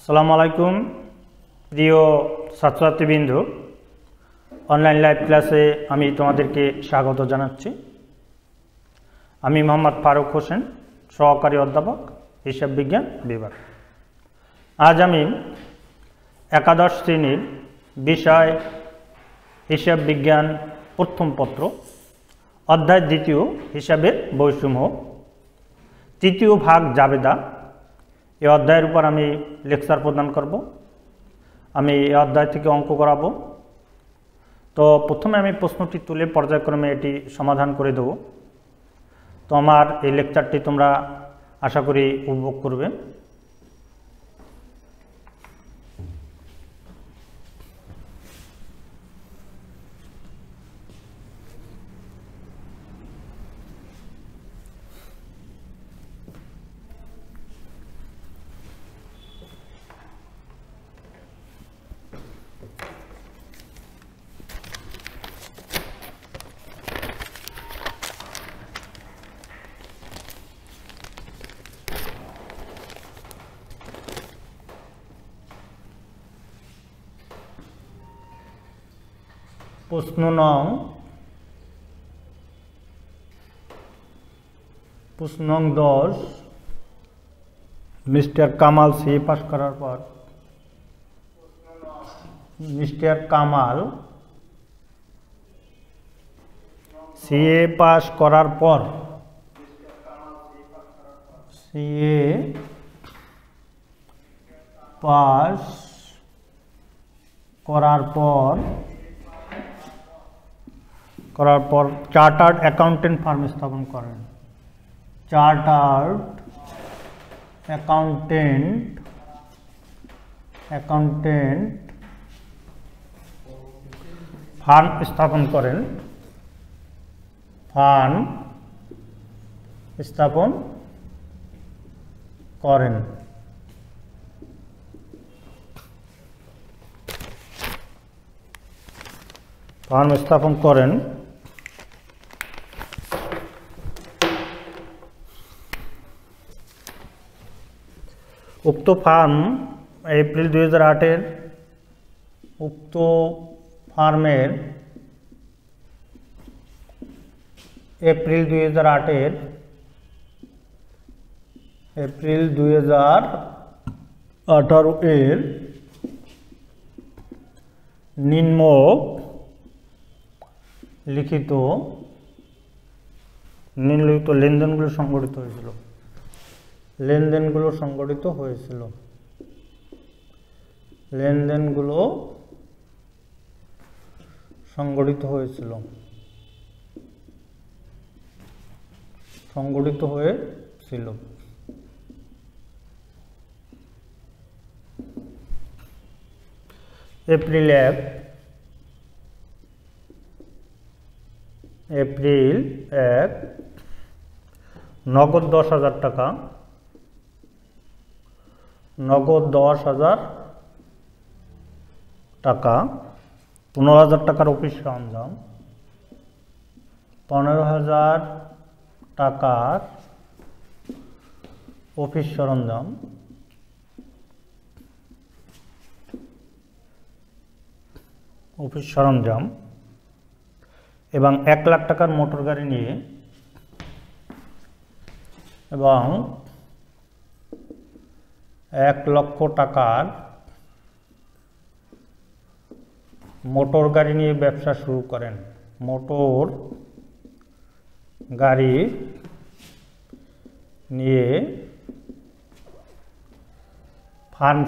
আসসালামু আলাইকুম প্রিয় ছাত্রছাত্রীবৃন্দ, অনলাইন লাইভ ক্লাসে আমি তোমাদেরকে স্বাগত জানাচ্ছি। আমি মোহাম্মদ ফারুক হোসেন, সহকারী অধ্যাপক, হিসাব বিজ্ঞান বিভাগ। আজ আমি একাদশ শ্রেণীর বিষয় হিসাব বিজ্ঞান প্রথম পত্র অধ্যায় দ্বিতীয় হিসাবের বৈষম্য তৃতীয় ভাগ জাবেদা এই অধ্যায়ের উপর আমি লেকচার প্রদান করব। আমি এই অধ্যায় থেকে অঙ্ক করাবো। তো প্রথমে আমি প্রশ্নটি তুলে পর্যায়ক্রমে এটি সমাধান করে দেব। তো আমার এই লেকচারটি তোমরা আশা করি উপভোগ করবে। প্রশ্ন নং 10। মিস্টার কামাল সিএ পাস করার পর সিএ পাস করার পর চার্টার্ড অ্যাকাউন্টেন্ট ফার্ম স্থাপন করেন। চার্টার্ড অ্যাকাউন্টেন্ট ফার্ম স্থাপন করেন। ফার্ম স্থাপন করেন। উক্ত ফার্ম এপ্রিল 2008 উক্ত ফার্মের এপ্রিল 2018 এর নিম্নলিখিত লেনদেনগুলো সংগঠিত হয়েছিল। এপ্রিল 1 নগদ 10,000 টাকা, 15,000 টাকার অফিস সরঞ্জাম, 15,000 টাকার অফিস সরঞ্জাম এবং 1 লাখ টাকার মোটর গাড়ি নিয়ে এবং 1 লক্ষ টাকার মোটর গাড়ি নিয়ে ব্যবসা শুরু করেন। মোটর গাড়ি নিয়ে ফার্ম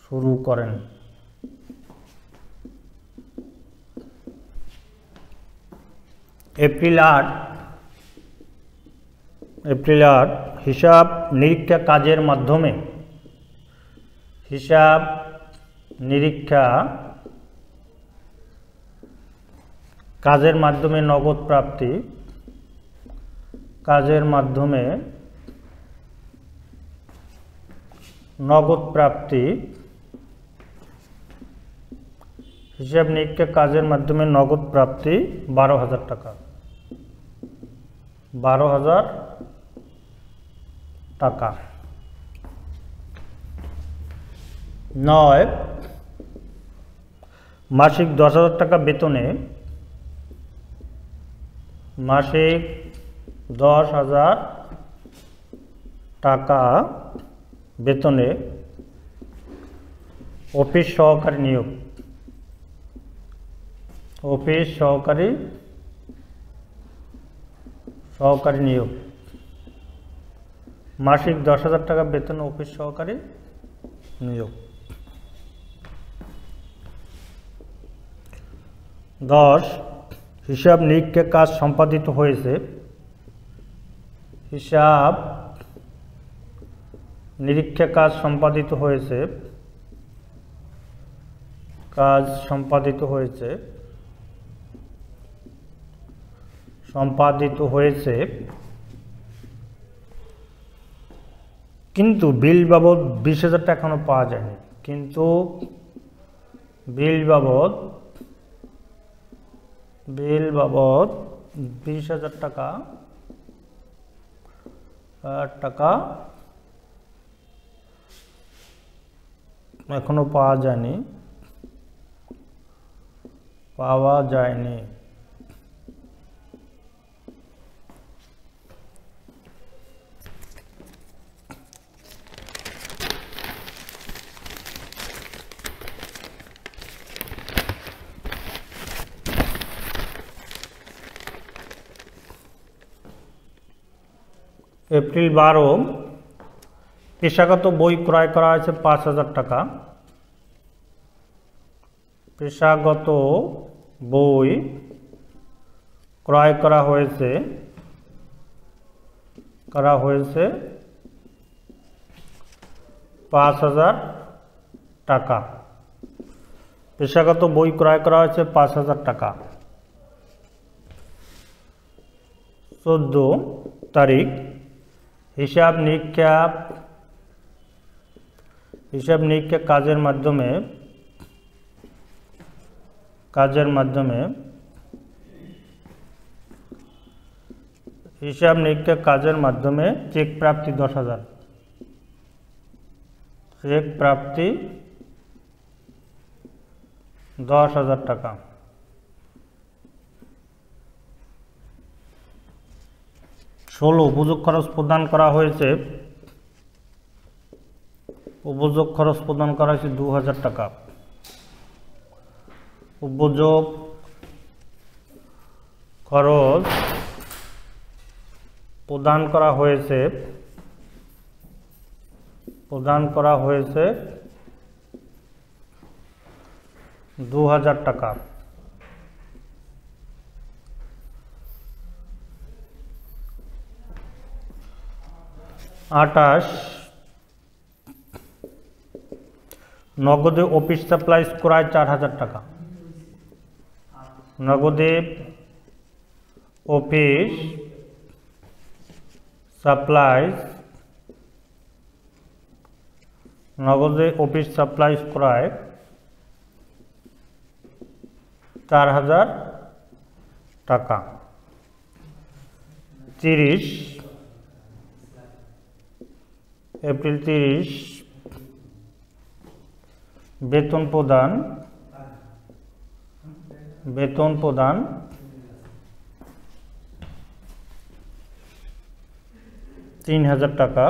শুরু করেন। এপ্রিল 8 হিসাব নিরীক্ষা কাজের মাধ্যমে নগদ প্রাপ্তি, হিসাব নিরীক্ষা কাজের মাধ্যমে নগদ প্রাপ্তি 12,000 টাকা। 12,000 টাকা। নয় মাসিক 10,000 টাকা বেতনে মাসিক 10,000 টাকা বেতনে অফিস সহকারী নিয়োগ। অফিস সহকারী নিয়োগ মাসিক 10,000 টাকা বেতনে অফিস সহকারী নিয়োগ। 10 হিসাব নিরীক্ষা কাজ সম্পাদিত হয়েছে। হিসাব নিরীক্ষা কাজ সম্পাদিত হয়েছে। কাজ সম্পাদিত হয়েছে। কিন্তু বিল বাবদ 20,000 টাকা এখনো পাওয়া যায়নি। কিন্তু বিল বাবদ 20,000 টাকা এখনো পাওয়া যায়নি। এপ্রিল 12 পেশাগত বই ক্রয় করা হয়েছে 5,000 টাকা। পেশাগত বই ক্রয় করা হয়েছে 5,000 টাকা। পেশাগত বই ক্রয় করা হয়েছে 5,000 টাকা। 14 তারিখ হিসাব নিরীক্ষা কাজের মাধ্যমে চেক প্রাপ্তি 10,000। চেক প্রাপ্তি 10,000 টাকা। 16 উপযোগ খরচ প্রদান করা হয়েছে। 2,000 টাকা। উপযোগ খরচ প্রদান করা হয়েছে 2,000 টাকা। 28 নগদে অফিস সাপ্লাইজ ক্রয় 4,000 টাকা। নগদে অফিস সাপ্লাইজ ক্রয় 4,000 টাকা। 30 এপ্রিল 30 বেতন প্রদান 3,000 টাকা।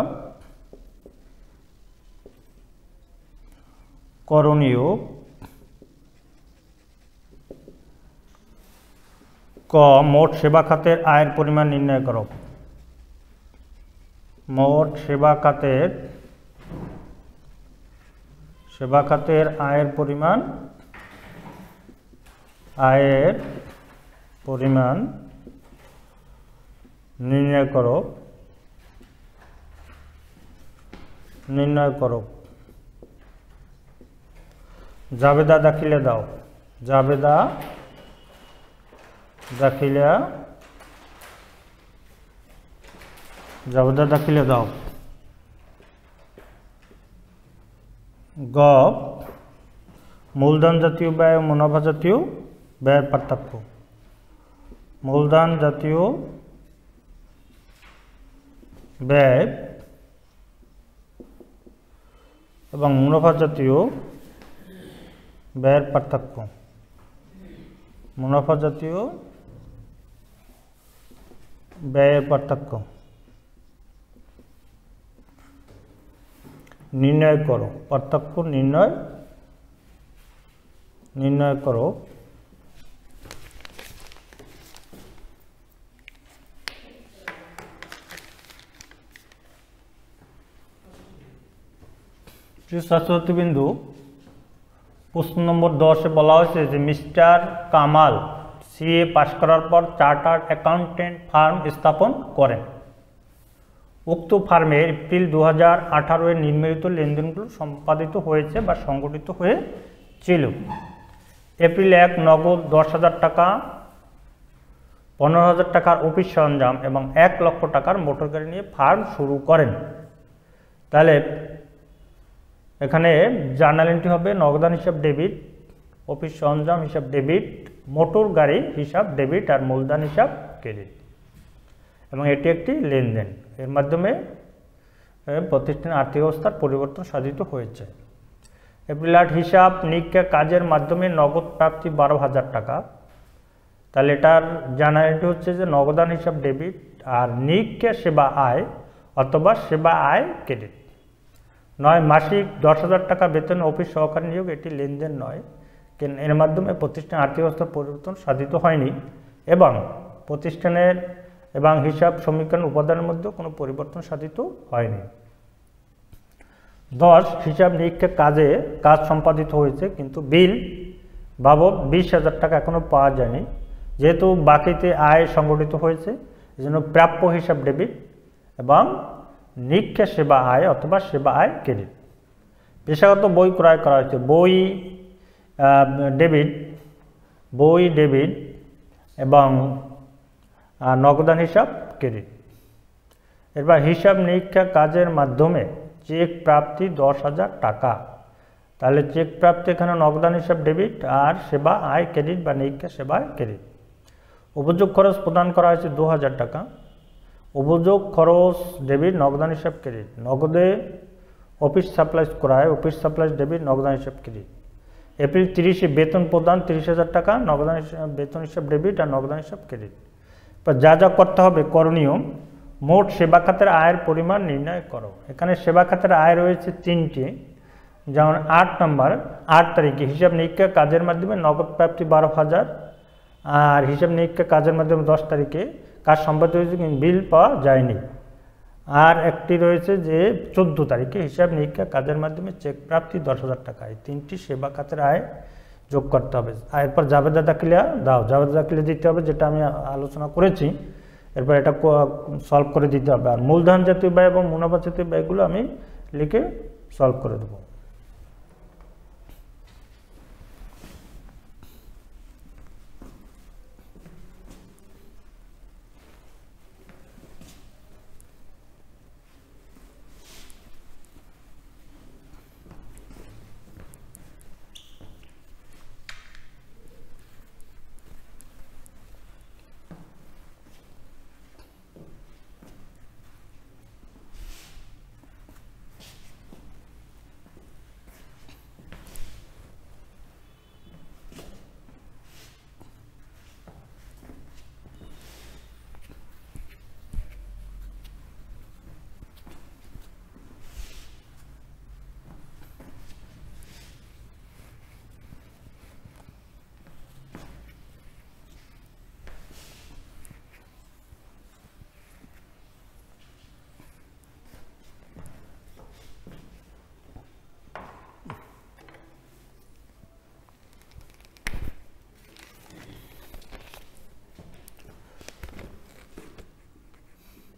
করণীয় ক মোট সেবা খাতের আয়ের পরিমাণ নির্ণয় করো। মোট সেবা খাতের আয়ের পরিমাণ নির্ণয় করো। জাবেদা দাখিলে দাও। জাবেদা দাখিলে দাও। গ মূলধন জাতীয় ব্যয় ও মুনাফা জাতীয় ব্যয়ের পার্থক্য। মূলধন জাতীয় ব্যয় এবং মুনাফা জাতীয় ব্যয়ের পার্থক্য। মুনাফা জাতীয় ব্যয়ের পার্থক্য নির্ণয় করো। পার্থক্য নির্ণয় করো। ছাত্রছাত্রীবৃন্দু, প্রশ্ন নম্বর 10-এ বলা হয়েছে যে মিস্টার কামাল সিএ পাশ করার পর চার্টার্ড অ্যাকাউন্টেন্ট ফার্ম স্থাপন করেন। উক্ত ফার্মের এপ্রিল 2018 নির্মিত লেনদেনগুলো সম্পাদিত হয়েছে বা সংগঠিত হয়েছিল। এপ্রিল 1 নগদ 10,000 টাকা, 15,000 টাকার অফিস সরঞ্জাম এবং 1 লক্ষ টাকার মোটর গাড়ি নিয়ে ফার্ম শুরু করেন। তাহলে এখানে জার্নাল এন্ট্রি হবে নগদান হিসাব ডেবিট, অফিস সরঞ্জাম হিসাব ডেবিট, মোটর গাড়ি হিসাব ডেবিট আর মূলধন হিসাব ক্রেডিট। এবং এটি একটি লেনদেন, এর মাধ্যমে প্রতিষ্ঠানের আর্থিক অবস্থার পরিবর্তন সাধিত হয়েছে। এপ্রিল 8 হিসাব নিরীক্ষা কাজের মাধ্যমে নগদ প্রাপ্তি 12,000 টাকা। তাহলে এটার জার্নাল এন্ট্রি হচ্ছে যে নগদান হিসাব ডেবিট আর নিরীক্ষা সেবা আয় অথবা সেবা আয় ক্রেডিট। 9 মাসিক 10,000 টাকা বেতন অফিস সহকারী নিয়োগ, এটি লেনদেন নয়, এর মাধ্যমে প্রতিষ্ঠানের আর্থিক অবস্থার পরিবর্তন সাধিত হয়নি এবং প্রতিষ্ঠানের এবং হিসাব সমীকরণ উপাদানের মধ্যে কোনো পরিবর্তন সাধিত হয়নি। 10 হিসাব নিরীক্ষা কাজ সম্পাদিত হয়েছে কিন্তু বিল বাবদ 20,000 টাকা এখনও পাওয়া যায়নি। যেহেতু বাকিতে আয় সংগঠিত হয়েছে, এজন্য প্রাপ্য হিসাব ডেবিট এবং নিরীক্ষা সেবা আয় অথবা সেবা আয় ক্রেডিট। পেশাগত বই ক্রয় করা হয়েছে, বই ডেবিট এবং নগদান হিসাব ক্রেডিট। এরপর হিসাব নিরীক্ষা কাজের মাধ্যমে চেক প্রাপ্তি 10,000 টাকা। তাহলে চেক প্রাপ্তি এখানে নগদান হিসাব ডেবিট আর সেবা আয় ক্রেডিট বা নিরীক্ষা সেবা আয় ক্রেডিট। উপযোগ খরচ প্রদান করা হয়েছে 2,000 টাকা। উপযোগ খরচ ডেবিট, নগদান হিসাব ক্রেডিট। নগদে অফিস সাপ্লাইজ করা হয়, অফিস সাপ্লাইজ ডেবিট, নগদান হিসাব ক্রেডিট। এপ্রিল 30-এ বেতন প্রদান 30,000 টাকা, নগদান বেতন হিসাব ডেবিট আর নগদান হিসাব ক্রেডিট। যা যা করতে হবে করণীয়, মোট সেবা খাতের আয়ের পরিমাণ নির্ণয় করো। এখানে সেবা খাতের আয় রয়েছে 3টি, যেমন 8 তারিখে হিসাব নিরীক্ষা কাজের মাধ্যমে নগদ প্রাপ্তি 12,000 আর হিসাব নিরীক্ষা কাজের মাধ্যমে 10 তারিখে কাজ সম্পাদিত হয়েছে কিন্তু বিল পাওয়া যায়নি। আর একটি রয়েছে যে 14 তারিখে হিসাব নিরীক্ষা কাজের মাধ্যমে চেক প্রাপ্তি 10,000 টাকা। এই 3টি সেবা খাতের আয় যোগ করতে হবে। এরপর জাবেদা দাখিলা জাবেদা দাখিলা দিতে হবে, যেটা আমি আলোচনা করেছি। এরপর এটা সলভ করে দিতে হবে। আর মূলধন জাতীয় ব্যয় এবং মুনাফা জাতীয় ব্যয়গুলো আমি লিখে সলভ করে দেবো।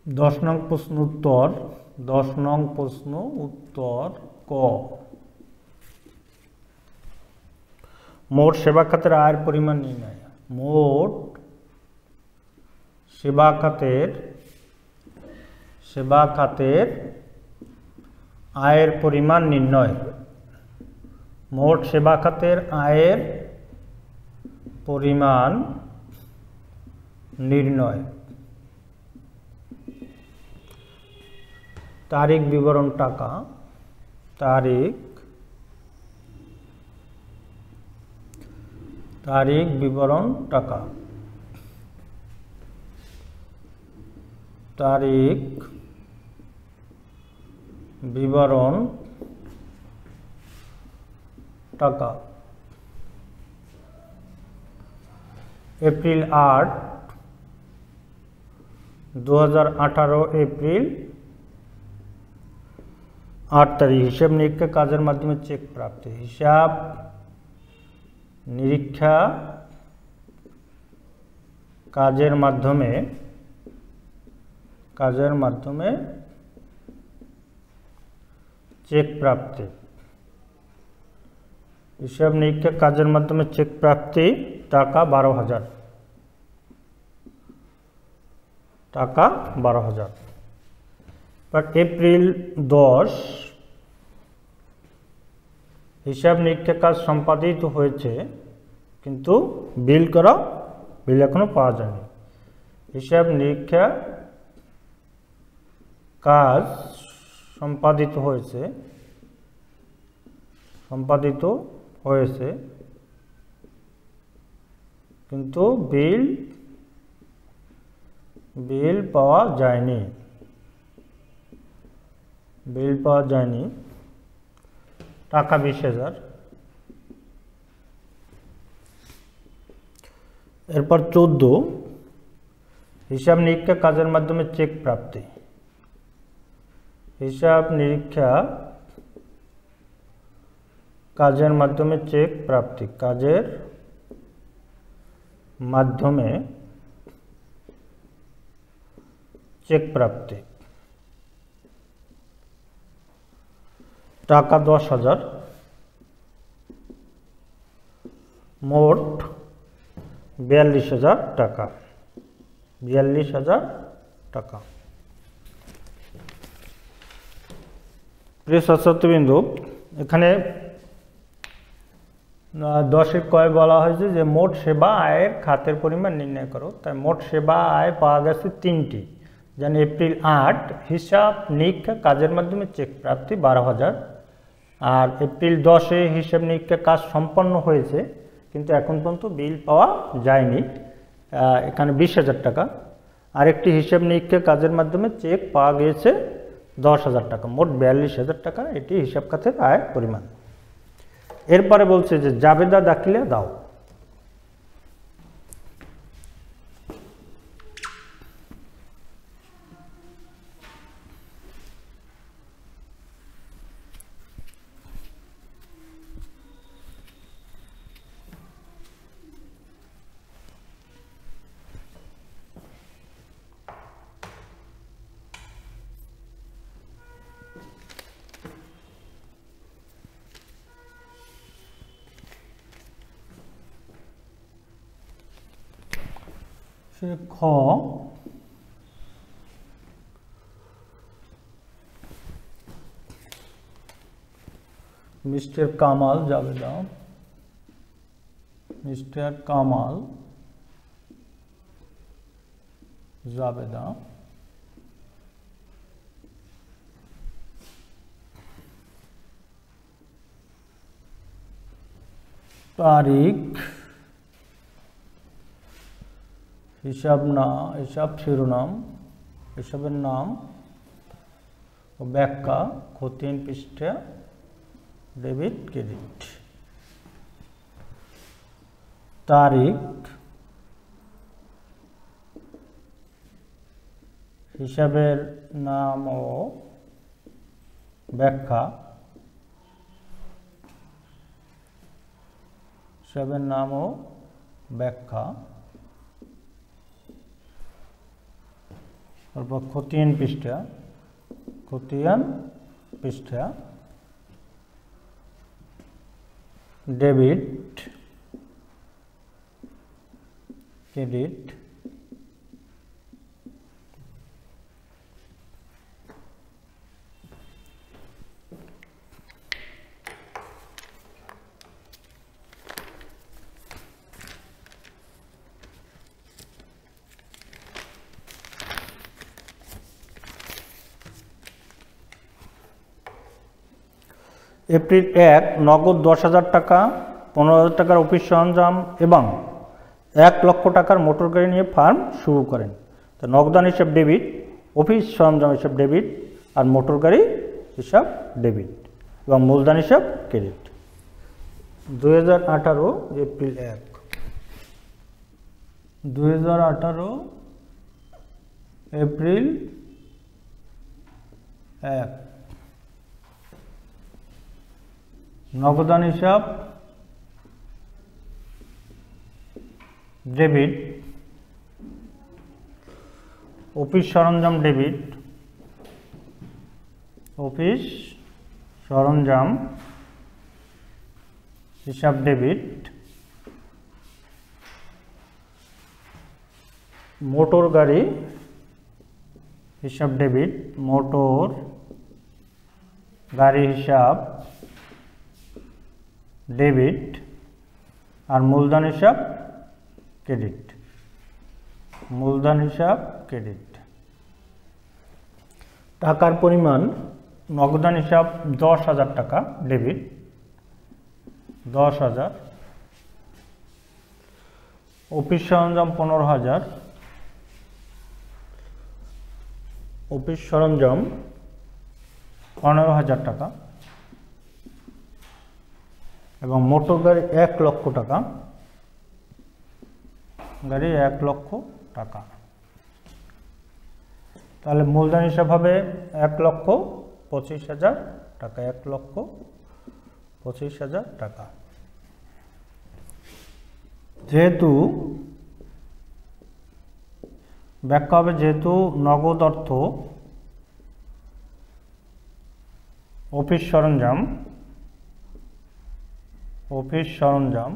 दस नং प्रश्न उत्तर क मोट सेवा खातेर आয়ের परिमाण निर्णय। मोट सेवा खातेर आয়ের परिमाण निर्णय। मोट सेवा खातेर आয়ের परिमाण निर्णय। तारीख विवरण टाका, तारीख तारीख विवरण टाका तारीख विवरण टाका एप्रिल 8 2018 एप्रिल 8 तारीख हिसाब निरीक्षा काजेर माध्यमे चेक प्राप्ति हिसाब निरीक्षा काजेर माध्यमे चेक प्राप्ति हिसाब निरीक्षा काजेर माध्यमे चेक प्राप्ति टाका 12,000 टाका 12,000 पर एप्रिल 10 हिसाब निरीक्षा काज सम्पादित होयेछे किन्तु बिल एखोनो पाওয়া যায়নি हिसाब निरीक्षा काज सम्पादित होयेछे किन्तु बिल पाওয়া যায়নি टाका 20,000 एरपर 14 हिसाब निरीक्षा काजेर माध्यमे चेक प्राप्ति हिसाब निरीक्षा काजेर माध्यमे चेक प्राप्ति काजेर माध्यमे चेक प्राप्ति टाका 10,000 मोट 42,000 टाका 42,000 टाका प्रिय ছাত্রছাত্রীবৃন্দ এখানে 10 কয় বলা হয়েছে যে মোট সেবা আয়ের খাতের পরিমাণ নির্ণয় করো তাই মোট সেবা আয় পাওয়া গেছে 3টি যেন এপ্রিল 8 হিসাব নিরীক্ষা কাজের মাধ্যমে চেক প্রাপ্তি 12,000 আর এপ্রিল 10 এ হিসাব নিরীক্ষা কাজ সম্পন্ন হয়েছে কিন্তু এখন পর্যন্ত বিল পাওয়া যায়নি এখানে 20,000 টাকা আরেকটি হিসাব নিরীক্ষা কাজের মাধ্যমে চেক পাওয়া গিয়েছে 10,000 টাকা মোট 42,000 টাকা এটি হিসাব খাতের আয় পরিমাণ এরপরে বলছে যে জাবেদা দাখিলা দাও খ मिस्टर कामाल जावेदा मिस्टर कामाल जावेदा तारीख हिसाब शिरोनाम हिसाबेर नाम और व्याख्या खतिन पृष्ठा डेबिट क्रेडिट तारीख हिसाबेर नाम और व्याख्या हिसाबेर नाम और व्याख्या और खतियान पृष्ठा डेबिट क्रेडिट एप्रिल 1 नगद 10,000 टाका 15,000 টাকার অফিস সরঞ্জাম এবং 1 লক্ষ টাকার মোটর গাড়ি নিয়ে ফার্ম শুরু করেন। তো নগদান হিসাব ডেবিট, অফিস সরঞ্জাম হিসাব ডেবিট আর মোটর গাড়ি হিসাব ডেবিট এবং মূলধন হিসাব ক্রেডিট। 2018 এপ্রিল 1, 2018 এপ্রিল 1 নগদান হিসাব ডেবিট, অফিস সরঞ্জাম ডেবিট, অফিস সরঞ্জাম হিসাব ডেবিট, মোটর গাড়ি হিসাব ডেবিট, মোটর গাড়ি হিসাব ডেবিট আর মূলধন হিসাব ক্রেডিট, মূলধন হিসাব ক্রেডিট। টাকার পরিমাণ নগদান হিসাব 10,000 টাকা ডেবিট, 10,000, অফিস সরঞ্জাম 15,000, অফিস সরঞ্জাম 15,000 টাকা এবং মোটর গাড়ি 1 লক্ষ টাকা, গাড়ি 1 লক্ষ টাকা। তাহলে মূলধন হিসাব হবে 1,25,000 টাকা, 1,25,000 টাকা। যেহেতু ব্যাখ্যা হবে, যেহেতু নগদ অর্থ অফিস সরঞ্জাম, অফিস সরঞ্জাম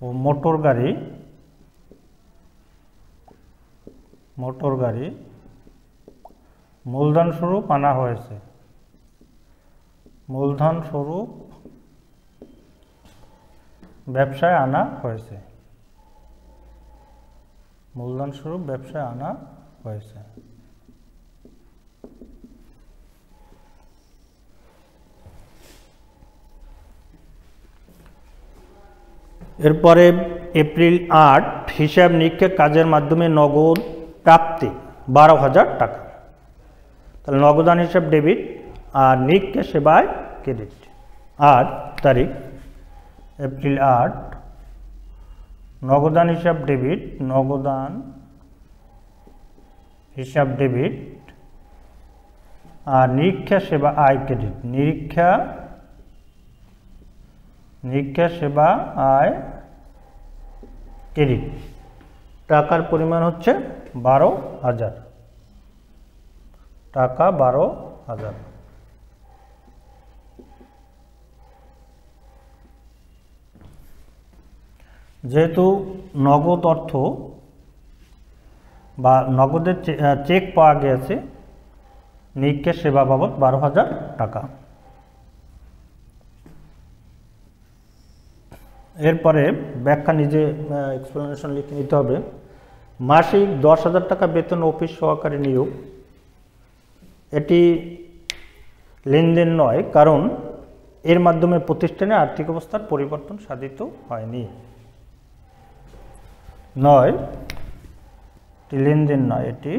ও মোটর গাড়ি, মোটর গাড়ি মূলধন স্বরূপ আনা হয়েছে, মূলধন স্বরূপ ব্যবসায় আনা হয়েছে, মূলধন স্বরূপ ব্যবসায় আনা হয়েছে। এরপরে এপ্রিল 8 হিসাব নিরীক্ষা কাজের মাধ্যমে নগদ প্রাপ্তি 12,000 টাকা। তাহলে নগদান হিসাব ডেবিট আর নিরীক্ষা সেবায় ক্রেডিট। আর তারিখ এপ্রিল 8, নগদান হিসাব ডেবিট, নগদান হিসাব ডেবিট আর নিরীক্ষা সেবা আয় ক্রেডিট, নিরীক্ষা সেবা আয় ক্রেডিট। টাকার পরিমাণ হচ্ছে 12,000 টাকা, 12,000। যেহেতু নগদ অর্থ বা নগদের চেক পাওয়া গিয়েছে, নিরীক্ষা সেবা বাবদ 12,000 টাকা। এরপরে ব্যাখ্যা নিজে এক্সপ্লেনেশন লিখে নিতে হবে। মাসিক 10,000 টাকা বেতন অফিস সহকারী নিয়োগ, এটি লেনদেন নয়, কারণ এর মাধ্যমে প্রতিষ্ঠানের আর্থিক অবস্থার পরিবর্তন সাধিত হয়নি। নয়, এটি লেনদেন নয়, এটি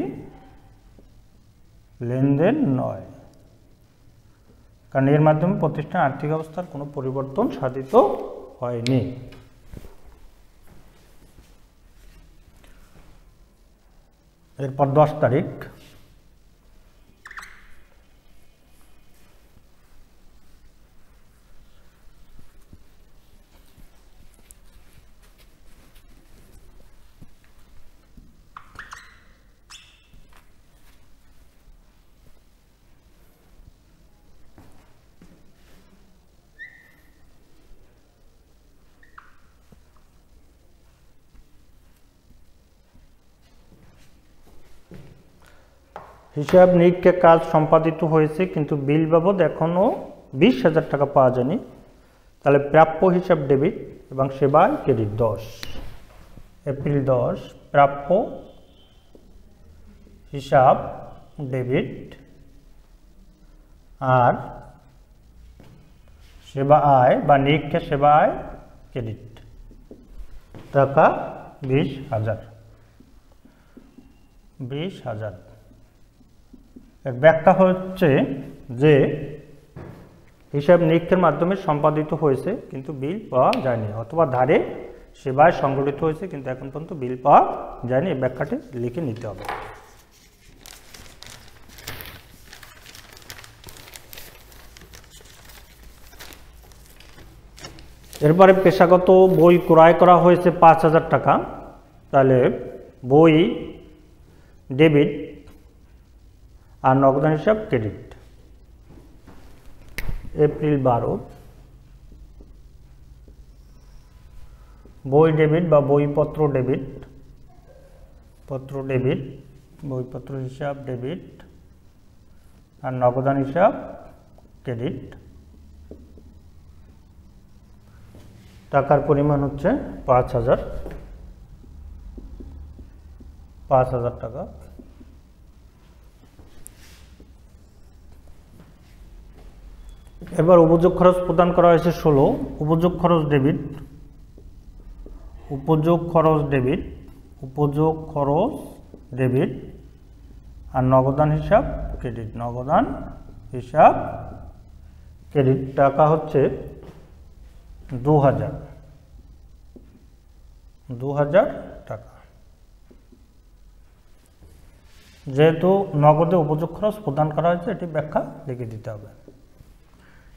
লেনদেন নয়, কারণ এর মাধ্যমে প্রতিষ্ঠানের আর্থিক অবস্থার কোনো পরিবর্তন সাধিত হয়নি। এরপর 10 তারিখ, হিসাব নিরীক্ষা কাজ সম্পাদিত হয়েছে কিন্তু বিল বাবদ এখনও 20,000 টাকা পাওয়া যায়নি। তাহলে প্রাপ্য হিসাব ডেবিট এবং সেবায় ক্রেডিট। 10 এপ্রিল 10 প্রাপ্য হিসাব ডেবিট আর সেবা আয় বা নিরীক্ষা সেবা আয় ক্রেডিট টাকা 20,000। 20,000 এর ব্যাখ্যা হচ্ছে যে হিসাব নিরীক্ষার মাধ্যমে সম্পাদিত হয়েছে কিন্তু বিল পাওয়া যায়নি, অথবা ধারে সেবায় সংগঠিত হয়েছে কিন্তু এখন পর্যন্ত বিল পাওয়া যায়নি। এই ব্যাখ্যাটি লিখে নিতে হবে। এরপরে পেশাগত বই ক্রয় করা হয়েছে 5,000 টাকা, তাহলে বই ডেবিট আর নগদান হিসাব ক্রেডিট। এপ্রিল 12 বই ডেবিট বা বইপত্র ডেবিট, পত্র ডেবিট, বইপত্র হিসাব ডেবিট আর নগদান হিসাব ক্রেডিট। টাকার পরিমাণ হচ্ছে 5,000 টাকা। এবার উপযোগ খরচ প্রদান করা হয়েছে 16। উপযোগ খরচ ডেবিট, উপযোগ খরচ ডেবিট, উপযোগ খরচ ডেবিট আর নগদান হিসাব ক্রেডিট, নগদান হিসাব ক্রেডিট। টাকা হচ্ছে 2,000 টাকা। যেহেতু নগদে উপযোগ খরচ প্রদান করা হয়েছে এটি ব্যাখ্যা লিখে দিতে হবে।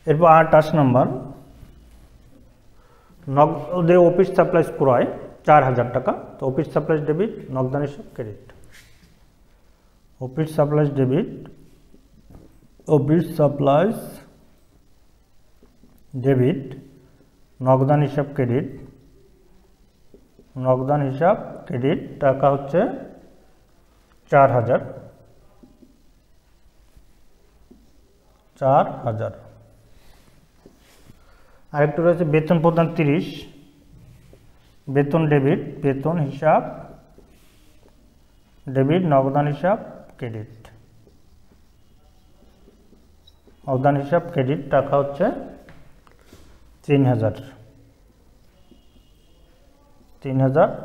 এরপর 28 নম্বর, নগদে অফিস সাপ্লাইজ ক্রয় 4,000 টাকা। তো অফিস সাপ্লাইজ ডেবিট, নগদান হিসাব credit. Office supplies debit, office supplies debit, নগদান হিসাব ক্রেডিট, নগদান হিসাব ক্রেডিট। টাকা হচ্ছে 4,000। আরেকটা রয়েছে বেতন প্রদান 30, বেতন ডেবিট, বেতন হিসাব ডেবিট, নগদান হিসাব ক্রেডিট, নগদান হিসাব ক্রেডিট। টাকা হচ্ছে 3,000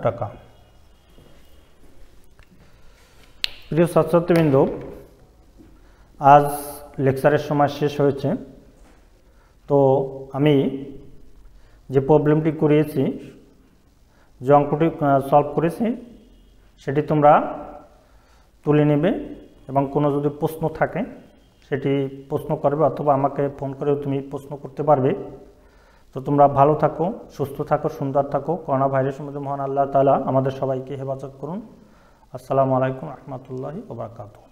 টাকা। প্রিয় ছাত্রছাত্রীবৃন্দ, আজ লেকচারের সময় শেষ হয়েছে। তো আমি যে প্রবলেমটি করিয়েছি, যে অঙ্কটি সলভ করেছি, সেটি তোমরা তুলে নেবে এবং কোনো যদি প্রশ্ন থাকে সেটি প্রশ্ন করবে, অথবা আমাকে ফোন করেও তুমি প্রশ্ন করতে পারবে। তো তোমরা ভালো থাকো, সুস্থ থাকো, সুন্দর থাকো। করোনা ভাইরাসের মধ্যে মহান আল্লাহ তাআলা আমাদের সবাইকে হেফাজত করুন। আসসালামু আলাইকুম রহমতুল্লাহি ওয়া বারাকাতুহু।